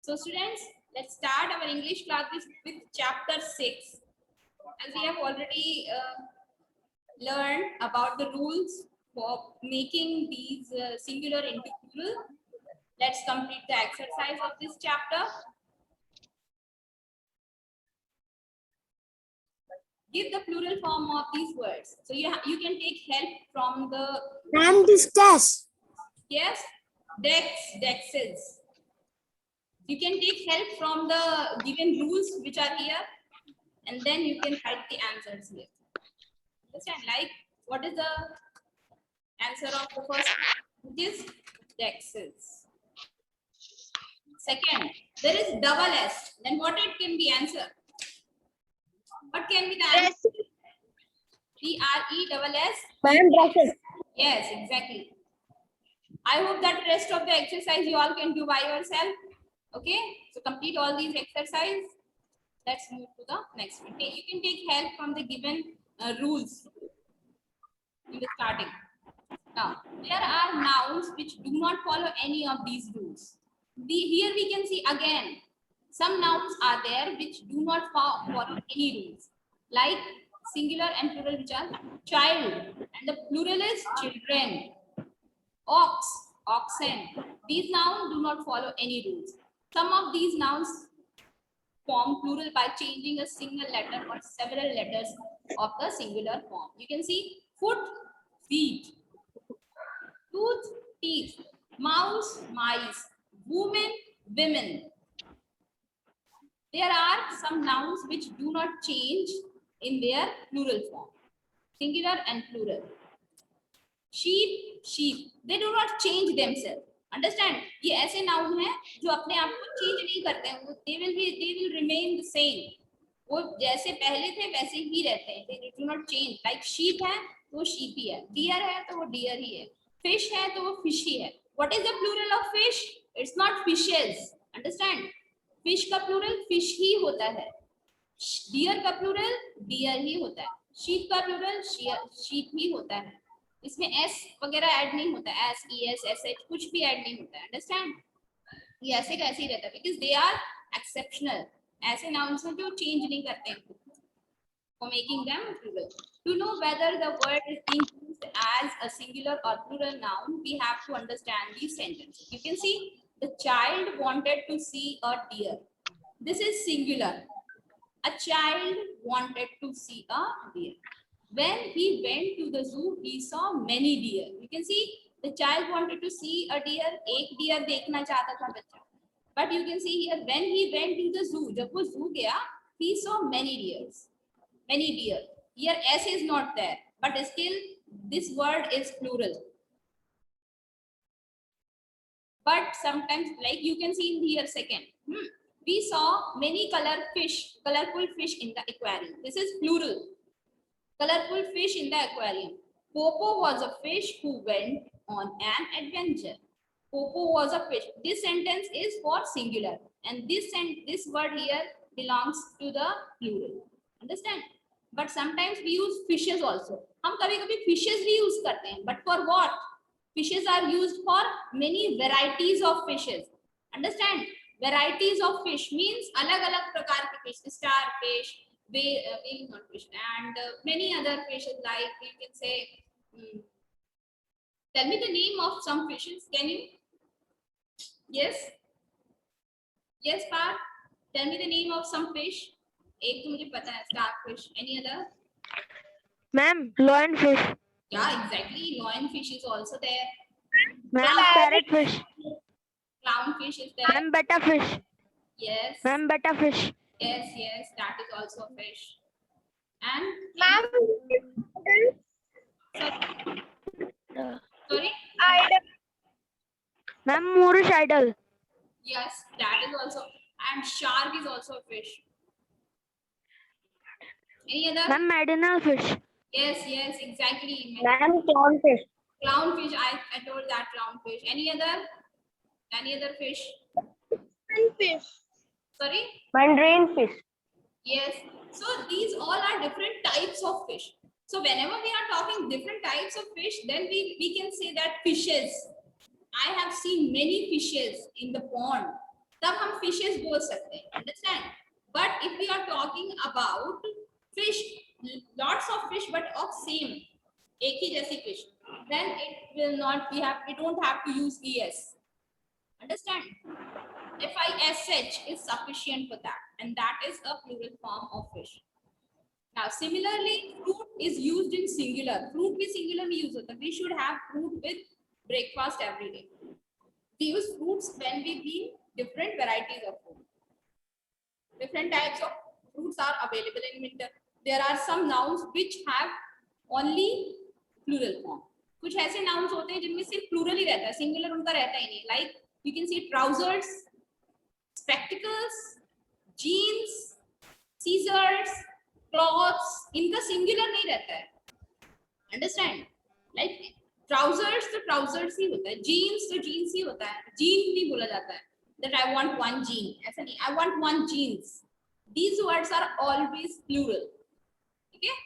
So students, let's start our English class with chapter 6. As we have already learned about the rules for making these singular into plural, let's complete the exercise of this chapter. Give the plural form of these words. So you can take help from the And discuss. yes, dexes. You can take help from the given rules which are here, and then you can write the answers here. Understand? Like, what is the answer of the first? It is dexes. Second, there is double S. Then what it can be answer? What can be the answer? DRE double S. Dresses. Yes, exactly. I hope that rest of the exercise you all can do by yourself. Okay, so complete all these exercises. Let's move to the next one. You can take help from the given rules in the starting. Now, there are nouns which do not follow any of these rules. Here we can see again, some nouns are there which do not follow any rules. Like singular and plural, which are child, and the plural is children. Ox, oxen. These nouns do not follow any rules. Some of these nouns form plural by changing a single letter or several letters of the singular form. You can see foot, feet, tooth, teeth, mouse, mice, woman, women. There are some nouns which do not change in their plural form, singular and plural. Sheep, sheep, they do not change themselves. Understand? ये ऐसे noun हैं जो अपने आप को change नहीं करते हैं. They will remain the same. वो जैसे पहले थे वैसे ही रहते हैं. They do not change. Like sheep है तो वो sheep ही है. Deer है तो वो deer ही है. Fish है तो वो fish ही है. What is the plural of fish? It's not fishes. Understand? Fish का plural fish ही होता है. Deer का plural deer ही होता है. Sheep का plural sheep ही होता है. इसमें s वगैरह ऐड नहीं होता. s es sh कुछ भी ऐड नहीं होता है. अंडरस्टैंड? ये ऐसे का ऐसे ही रहता है बिकॉज़ दे आर एक्सेप्शनल. ऐसे नाउन्स हैं जो चेंज नहीं करते हैं for making them plural. To know whether the word is being used as a singular or plural noun, we have to understand these sentences. You can see the child wanted to see a deer. This is singular. A child wanted to see a deer. When he went to the zoo, he saw many deer. You can see the child wanted to see a deer. एक deer देखना चाहता था बच्चा. But you can see here when he went to the zoo, जब वो zoo गया, he saw many deers. Many deer. Here S is not there, but still this word is plural. But sometimes, like you can see in here second, we saw many colorful fish in the aquarium. This is plural. Colorful fish in the aquarium. Popo was a fish who went on an adventure. Popo was a fish. This sentence is for singular, and this word here belongs to the plural. Understand? But sometimes we use fishes also. हम कभी-कभी fishes भी use करते हैं. But for what? Fishes are used for many varieties of fishes. Understand? Varieties of fish means अलग-अलग प्रकार के fish. Starfish, whale not fish, and many other fishes like you can say. Tell me the name of some fishes. Can you? Yes. Yes, Parth. Tell me the name of some fish. एक तो मुझे पता है starfish. Any other? Ma'am, lionfish. Yeah, exactly. Lionfish is also there. Ma'am, parrotfish. Clownfish is there. Ma'am, betta fish. Yes. Ma'am, betta fish. Yes, yes. That is also a fish. And Ma'am, sorry. idol. Ma'am, Moorish idol. Yes, that is also. And shark is also a fish. Any other? Ma'am, medinal fish. Yes, yes, exactly. Ma'am, clownfish. Clownfish. I told that clownfish. Any other? Any other fish? Fish. Sorry? Mandarin fish. Yes. So these all are different types of fish. So whenever we are talking different types of fish, then we can say that fishes. I have seen many fishes in the pond. तब हम fishes बोल सकते हैं. Understand? But if we are talking about fish, lots of fish but of same, एक ही जैसी fish, then it will not, we don't have to use es. Understand? FISH is sufficient for that, and that is a plural form of fish. Now, similarly, fruit is used in singular. Fruit भी singular में use होता है. We should have fruit with breakfast every day. We use fruits when we mean different varieties of fruit. Different types of fruits are available in winter. There are some nouns which have only plural form. कुछ ऐसे nouns होते हैं जिनमें सिर्फ plural ही रहता है, singular उनका रहता ही नहीं. Like you can see trousers, spectacles, jeans, scissors, clothes. इनका singular नहीं रहता है. Understand? Like trousers तो trousers ही होता है, jeans तो jeans ही होता है, jean नहीं बोला जाता है. That I want one jean. ऐसा नहीं, I want one jeans. These words are always plural. Okay.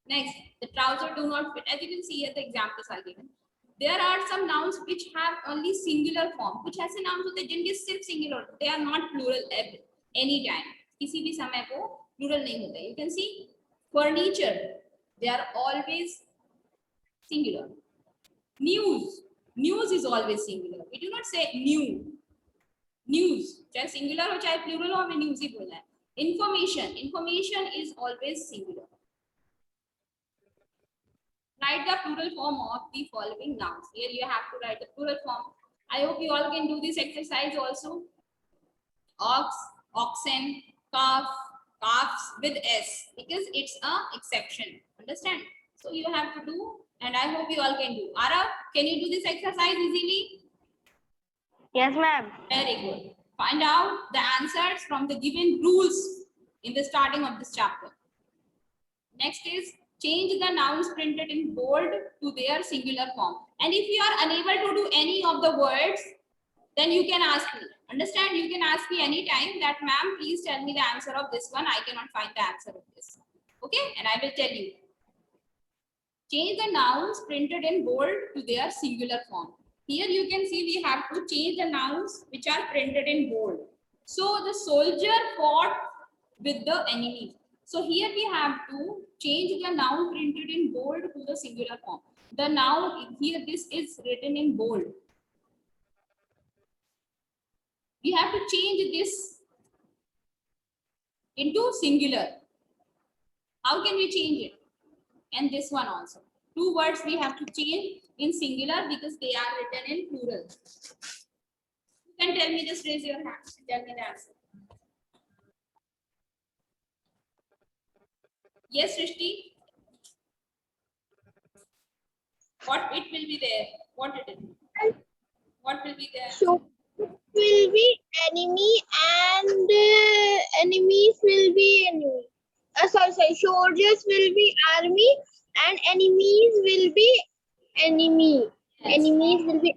Next, the trouser do not fit. As you can see here, the examples are given. There are some nouns which have only singular form. कुछ ऐसे nouns होते हैं जिनके सिर्फ singular होते हैं. They are not plural at any time. किसी भी समय को plural नहीं होता है. You can see furniture. They are always singular. News. News is always singular. We do not say new. News. चाहे singular हो चाहे plural हो, हमें news ही बोलना है. Information. Information is always singular. Write the plural form of the following nouns. Here you have to write the plural form. I hope you all can do this exercise also. Ox, oxen, calf, calves with S, because it's a exception. Understand? So you have to do, and I hope you all can do. Arav, can you do this exercise easily? Yes, ma'am. Very good. Find out the answers from the given rules in the starting of this chapter. Next is change the nouns printed in bold to their singular form. And if you are unable to do any of the words, then you can ask me. Understand? You can ask me anytime that, ma'am, please tell me the answer of this one. I cannot find the answer of this. Okay? And I will tell you. Change the nouns printed in bold to their singular form. Here you can see we have to change the nouns which are printed in bold. So the soldier fought with the enemy. So here we have to change the noun printed in bold to the singular form. The noun here, this is written in bold. We have to change this into singular. How can we change it? And this one also. Two words we have to change in singular because they are written in plural. You can tell me, just raise your hand. Tell me the answer. Yes, Srishti. What it will be there? What it is? What will be there? So will be enemy and enemies will be enemy. Sorry. Soldiers will be army and enemies will be enemy. Yes. Enemies will be.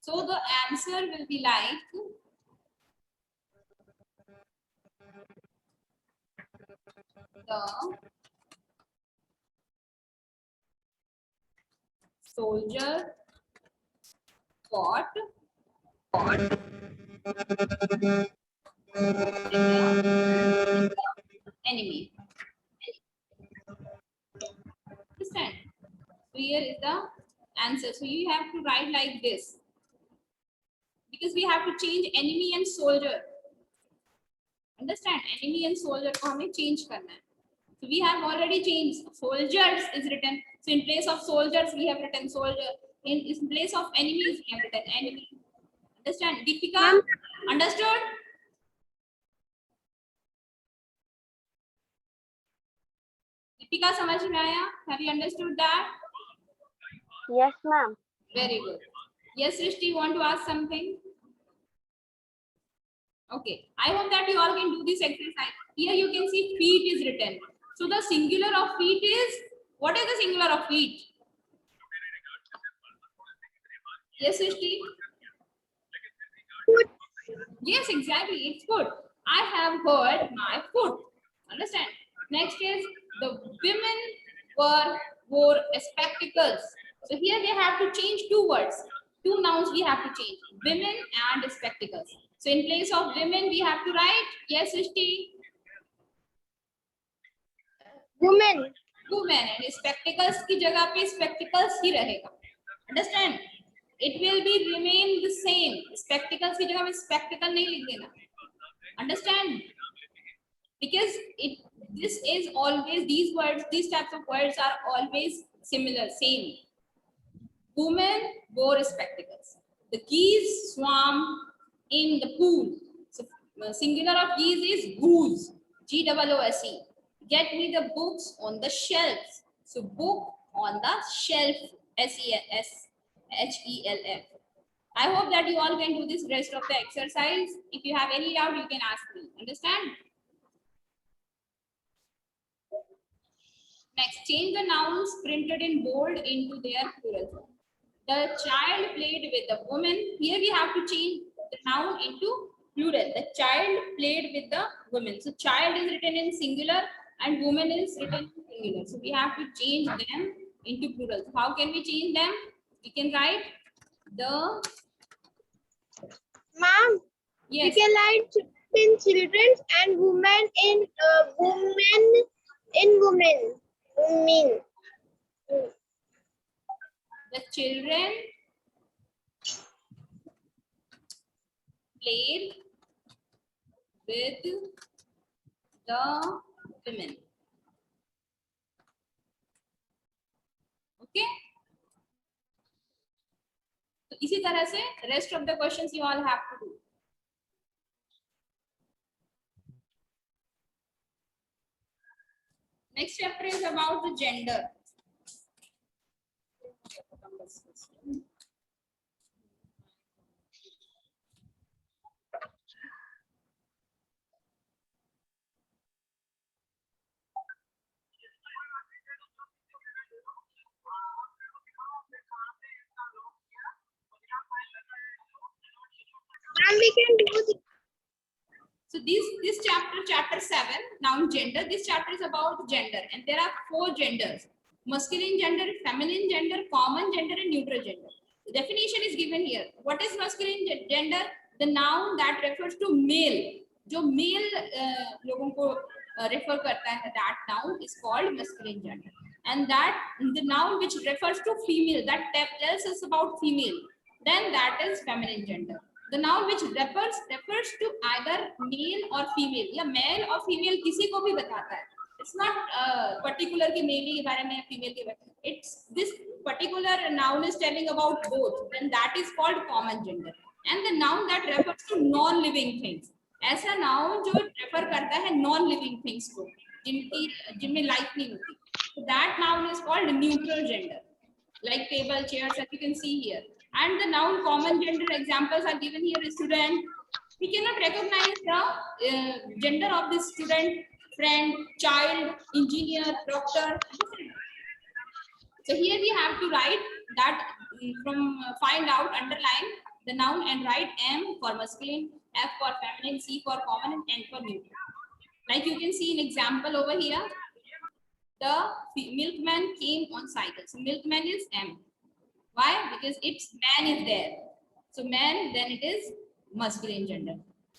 So the answer will be like the soldier fought enemy. Understand? So here is the answer. So you have to write like this, because we have to change enemy and soldier. Understand? Enemy and soldier को हमें change करना है. So we have already changed. Soldiers is written. So in place of soldiers we have written soldier. In place of enemies we have written enemy. Understand? Deepika, understood? Deepika, समझ में आया? Have you understood that? Yes, ma'am. Very good. Yes, Srishti, you want to ask something? Okay. I hope that you all can do this exercise. Here you can see feet is written. So the singular of feet is, what is the singular of feet? Yes, Srishti? Foot. Yes, exactly. It's foot. I have heard my foot. Understand? Next is the women wore spectacles. So here we have to change two words. Two nouns we have to change. Women and spectacles. So in place of women, we have to write, yes, Srishti, women. women, and spectacles की जगह पे spectacles ही रहेगा. Understand? It will be remain the same. Spectacles की जगह में spectacle नहीं लिख देना. Understand? Because this is always, these words, these types of words are always similar, same. Women wore spectacles. The geese swam in the pool. So singular of geese is goose. Goose. Get me the books on the shelves. So book on the shelf. SELF. I hope that you all can do this rest of the exercise. If you have any doubt, you can ask me. Understand? Next, change the nouns printed in bold into their plural form. The child played with the woman. Here we have to change the noun into plural. The child played with the woman. So child is written in singular and woman is written in singular. So we have to change them into plural. So how can we change them? We can write the, Ma'am, yes, we can write in children and women in women in women. Women. the children played with the women. Okay. तो इसी तरह से rest of the questions you all have to do. Next chapter is about the gender. And we can do this. So this chapter 7, noun gender, this chapter is about gender, and there are 4 genders: masculine gender, feminine gender, common gender, and neutral gender. The definition is given here. What is masculine gender? The noun that refers to male. जो male लोगों को refer करता है, that noun is called masculine gender. And that the noun which refers to female, that tells us about female, then that is feminine gender. The noun which refers to either male or female, या male or female किसी को भी बताता है. It's not particular कि male के बारे में female के बारे में. It's this particular noun is telling about both. Then that is called common gender. And the noun that refers to non-living things, ऐसा noun जो refer करता है non-living things को, जिनमें life नहीं होती. So that noun is called neutral gender, like table, chairs, as you can see here. And the noun common gender examples are given here. Student, we cannot recognize the gender of this student, friend, child, engineer, doctor. So here we have to write that from find out, underline the noun and write M for masculine, F for feminine, C for common, and N for neutral. Like you can see an example over here. The milkman came on cycle. So milkman is M. Why? Because its man is there. So man, then it is masculine gender.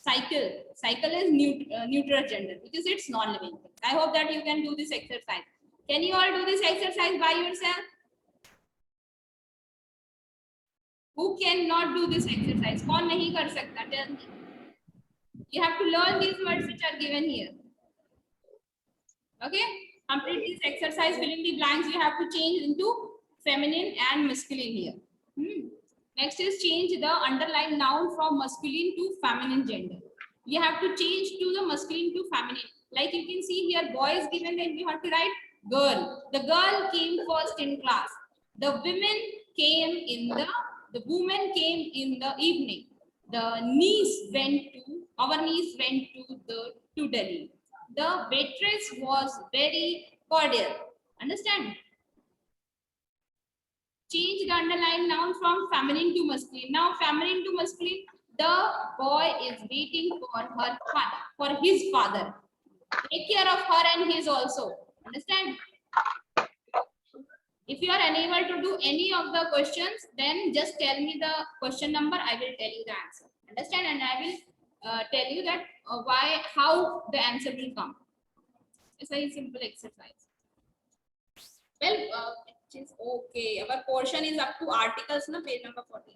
Cycle is neutral gender because it's non-living. I hope that you can do this exercise. Can you all do this exercise by yourself? Who cannot do this exercise? कौन नहीं कर सकता? Tell me. You have to learn these words which are given here. Okay? Complete this exercise. Fill in the blanks. You have to change into feminine and masculine here. Next is change the underlined noun from masculine to feminine gender. You have to change to the masculine to feminine. Like you can see here, boy is given, then you have to write girl. The girl came first in class. The women came in the woman came in the evening. Our niece went to Delhi. The waitress was very cordial. Understand? Change the underlined noun from feminine to masculine. Now feminine to masculine, the boy is waiting for his father. Take care of her and his also. Understand? If you are unable to do any of the questions, then just tell me the question number. I will tell you the answer. Understand? And I will tell you that how the answer will come. It's a very simple exercise. Well, it is okay. Our portion is up to articles, na, page number 14.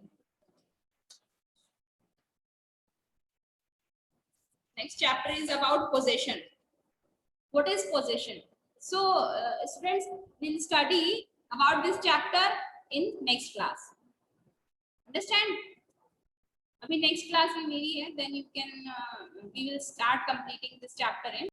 Next chapter is about possession. What is possession? So, students, we'll study about this chapter in next class. Understand? अभी next class में मेरी है, then you can we will start completing this chapter in